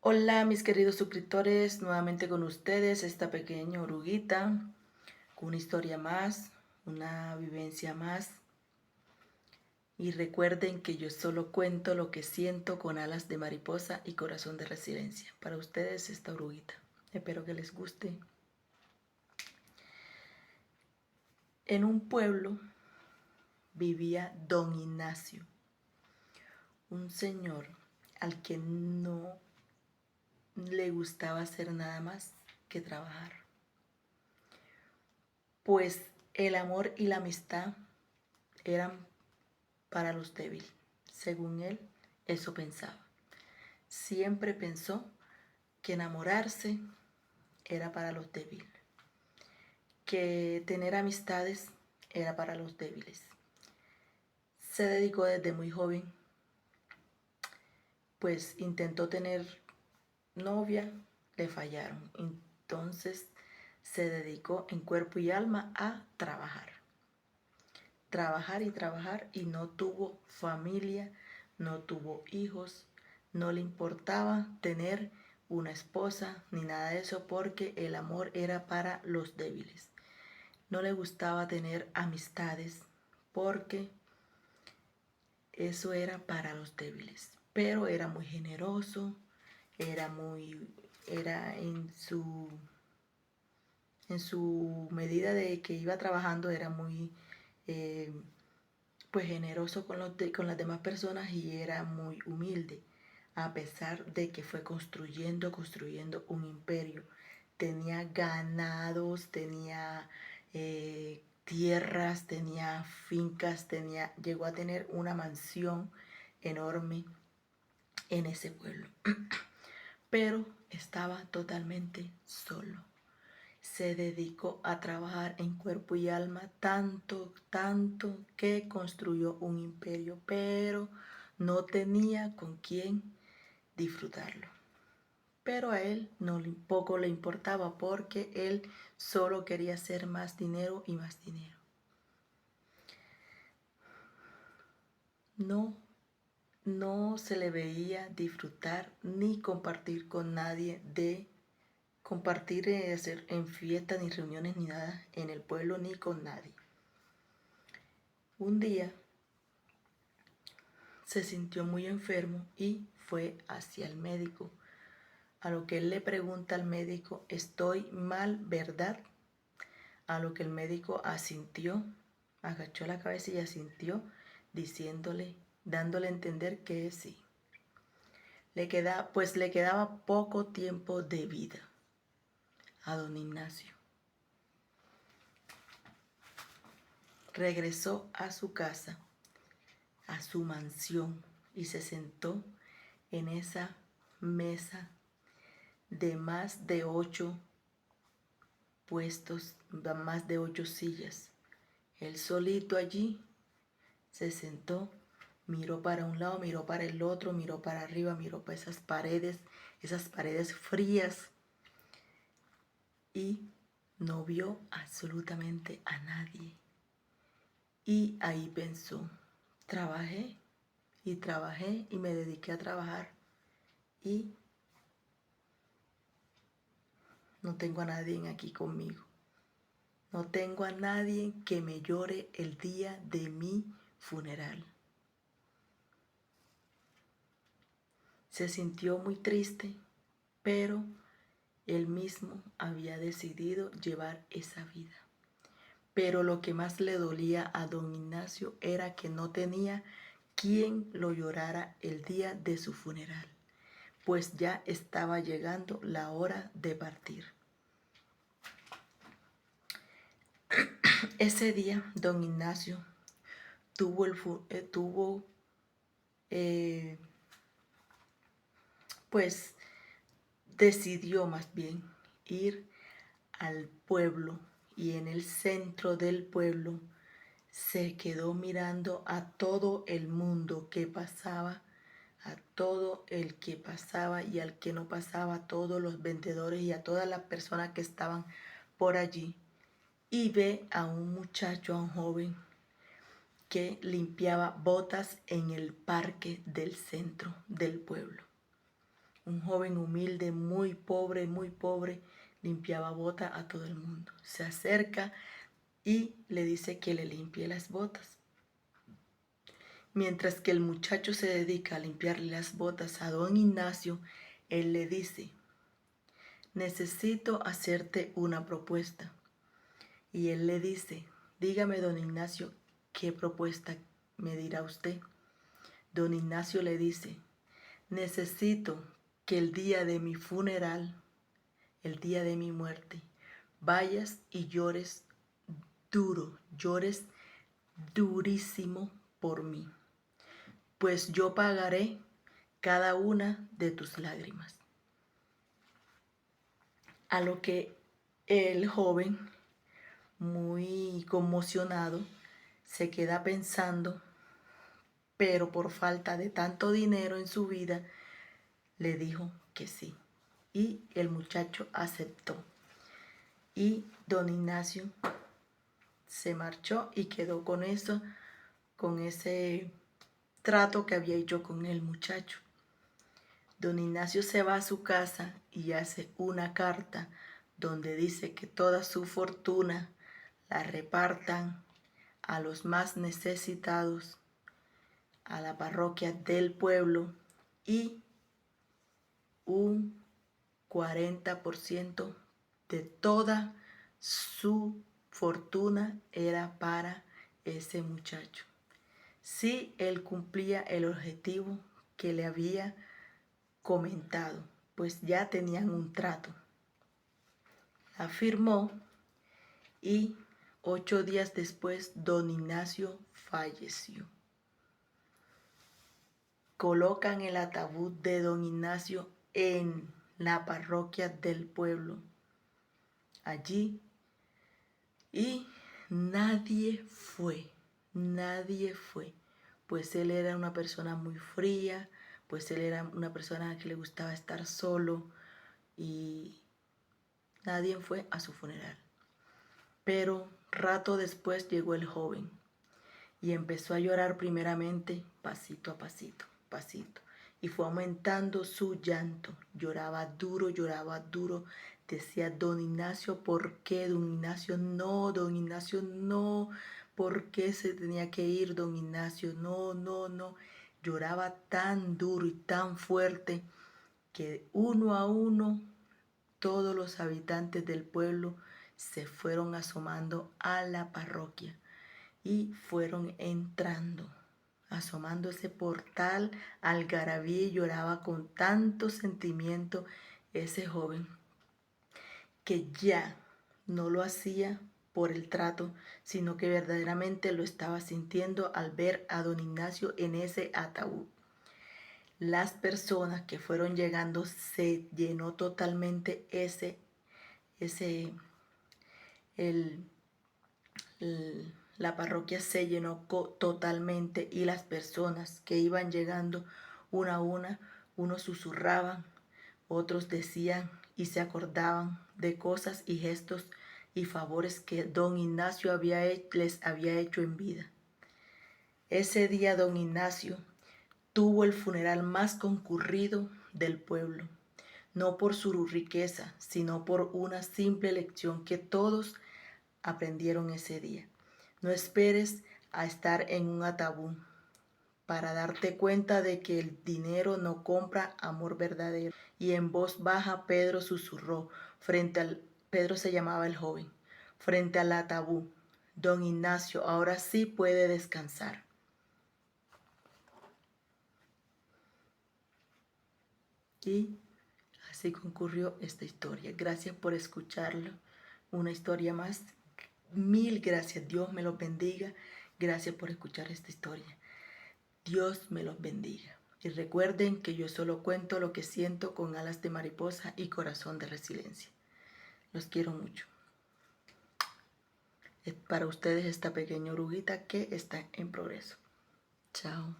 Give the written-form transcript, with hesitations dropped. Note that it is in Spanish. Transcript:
Hola mis queridos suscriptores, nuevamente con ustedes esta pequeña oruguita con una historia más, una vivencia más. Y recuerden que yo solo cuento lo que siento con alas de mariposa y corazón de resiliencia. Para ustedes esta oruguita. Espero que les guste. En un pueblo vivía don Ignacio, un señor al que no le gustaba hacer nada más que trabajar. Pues el amor y la amistad eran para los débiles. Según él, eso pensaba. Siempre pensó que enamorarse era para los débiles, que tener amistades era para los débiles. Se dedicó desde muy joven, pues intentó tener novia, le fallaron. Entonces se dedicó en cuerpo y alma a trabajar. Trabajar y trabajar y no tuvo familia, no tuvo hijos, no le importaba tener una esposa ni nada de eso porque el amor era para los débiles. No le gustaba tener amistades porque eso era para los débiles. Pero era muy generoso, era en su medida de que iba trabajando, era muy eh, pues generoso con las demás personas y era muy humilde, a pesar de que fue construyendo un imperio. Tenía ganados, tenía tierras, tenía fincas, llegó a tener una mansión enorme en ese pueblo, pero estaba totalmente solo. Se dedicó a trabajar en cuerpo y alma tanto que construyó un imperio, pero no tenía con quién disfrutarlo. Pero a él poco le importaba porque él solo quería hacer más dinero y más dinero. No, no se le veía disfrutar ni compartir con nadie de compartir hacer en fiestas ni reuniones ni nada en el pueblo ni con nadie. Un día se sintió muy enfermo y fue hacia el médico. A lo que él le pregunta al médico, estoy mal, ¿verdad? A lo que el médico asintió, agachó la cabeza y asintió, dándole a entender que sí. Le quedaba poco tiempo de vida a don Ignacio. Regresó a su casa, a su mansión, y se sentó en esa mesa de más de 8 puestos, más de 8 sillas. Él solito allí se sentó, miró para un lado, miró para el otro, miró para arriba, miró para esas paredes frías, y no vio absolutamente a nadie. Y ahí pensó, trabajé y trabajé y me dediqué a trabajar y no tengo a nadie aquí conmigo. No tengo a nadie que me llore el día de mi funeral. Se sintió muy triste, pero él mismo había decidido llevar esa vida. Pero lo que más le dolía a don Ignacio era que no tenía quien lo llorara el día de su funeral, pues ya estaba llegando la hora de partir. Ese día don Ignacio eh, pues decidió más bien ir al pueblo, y en el centro del pueblo se quedó mirando a todo el mundo que pasaba, a todo el que pasaba y al que no pasaba, a todos los vendedores y a todas las personas que estaban por allí, y ve a un muchacho, a un joven que limpiaba botas en el parque del centro del pueblo. un joven humilde, muy pobre, limpiaba botas a todo el mundo. Se acerca y le dice que le limpie las botas. Mientras que el muchacho se dedica a limpiarle las botas a don Ignacio, él le dice: necesito hacerte una propuesta. Y él le dice: dígame, don Ignacio, ¿qué propuesta me dirá usted? Don Ignacio le dice: necesito que el día de mi funeral, el día de mi muerte, vayas y llores duro, llores durísimo por mí, pues yo pagaré cada una de tus lágrimas. A lo que el joven, muy conmocionado, se queda pensando, pero por falta de tanto dinero en su vida, le dijo que sí. Y el muchacho aceptó. Y don Ignacio se marchó y quedó con eso, con ese trato que había hecho con el muchacho. Don Ignacio se va a su casa y hace una carta donde dice que toda su fortuna la repartan a los más necesitados, a la parroquia del pueblo, y un 40% de toda su fortuna era para ese muchacho. Si él cumplía el objetivo que le había comentado, pues ya tenían un trato. La firmó y 8 días después don Ignacio falleció. Colocan el ataúd de don Ignacio en la parroquia del pueblo, allí, y nadie fue, pues él era una persona muy fría, pues él era una persona que le gustaba estar solo y nadie fue a su funeral. Pero rato después llegó el joven y empezó a llorar primeramente pasito a pasito, y fue aumentando su llanto. Lloraba duro, decía: don Ignacio, ¿por qué? Don Ignacio, no, don Ignacio, no, ¿por qué se tenía que ir don Ignacio? No, no, no. Lloraba tan duro y tan fuerte que uno a uno todos los habitantes del pueblo se fueron asomando a la parroquia y fueron entrando, asomándose por tal algarabía, y lloraba con tanto sentimiento ese joven, que ya no lo hacía por el trato, sino que verdaderamente lo estaba sintiendo al ver a don Ignacio en ese ataúd. Las personas que fueron llegando, se llenó totalmente la parroquia se llenó totalmente, y las personas que iban llegando una a una, unos susurraban, otros decían y se acordaban de cosas y gestos y favores que don Ignacio les había hecho en vida. Ese día don Ignacio tuvo el funeral más concurrido del pueblo, no por su riqueza, sino por una simple lección que todos aprendieron ese día. No esperes a estar en un ataúd para darte cuenta de que el dinero no compra amor verdadero. Y en voz baja Pedro susurró, Pedro se llamaba el joven, frente al ataúd: don Ignacio, ahora sí puede descansar. Y así concurrió esta historia. Gracias por escucharlo. Una historia más. Mil gracias. Dios me los bendiga. Gracias por escuchar esta historia. Dios me los bendiga. Y recuerden que yo solo cuento lo que siento, con alas de mariposa y corazón de resiliencia. Los quiero mucho. Es para ustedes esta pequeña oruguita que está en progreso. Chao.